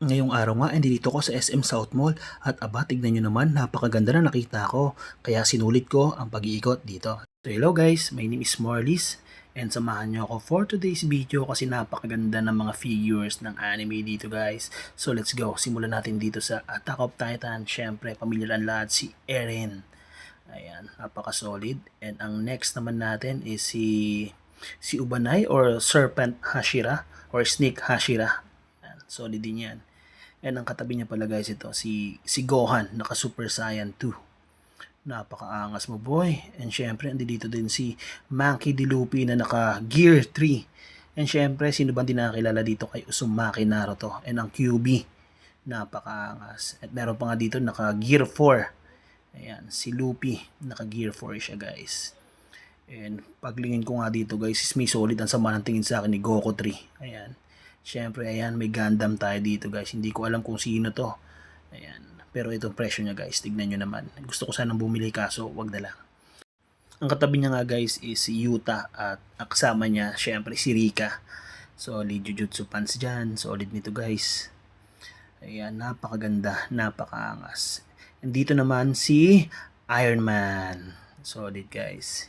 Ngayong araw nga, dito ko sa SM South Mall at aba, tignan nyo naman, napakaganda na nakita ko. Kaya sinulit ko ang pag-iikot dito. So hello guys, my name is Marlies and samahan nyo ako for today's video kasi napakaganda ng mga figures ng anime dito guys. So let's go, simulan natin dito sa Attack of Titan. Syempre, pamilyar ang lahat si Eren. Ayan, napaka-solid. And ang next naman natin is si Ubanai or Serpent Hashira or Snake Hashira. Ayan, solid din yan. And ang katabi niya pala guys ito, si Gohan, naka Super Saiyan 2. Napakaangas mo boy. And syempre, andi dito din si Monkey D. Luffy na naka Gear 3. And syempre, sino ba din nakakilala dito kay Uzumaki Naruto and ang QB. Napakaangas. At meron pa nga dito naka Gear 4. Ayan, si Luffy, naka Gear 4 siya guys. And paglingin ko nga dito guys, is may solid ang sama ng tingin sa akin ni Goku 3. Ayan. Siyempre, ayan, may Gundam tayo dito guys. Hindi ko alam kung sino to. Ayan. Pero itong presyo niya guys, tignan nyo naman. Gusto ko sanang bumili kaso wag na lang. Ang katabi niya nga guys is si Yuta at kasama niya, siyempre si Rika. Solid Jujutsu pants dyan. Solid nito guys. Ayan, napakaganda, napakaangas. And dito naman si Iron Man. Solid guys.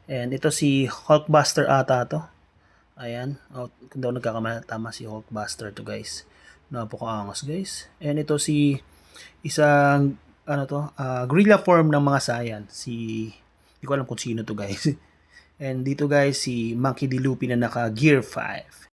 And ito si Hulkbuster ata to. Ayan. Oh, kung daw nagkakamali, si Hulkbuster to guys. Napakaangas guys. And ito si isang ano to, guerrilla form ng mga Saiyan. Hindi ko alam kung sino to guys. And dito guys, si Monkey D. Luffy na naka Gear 5.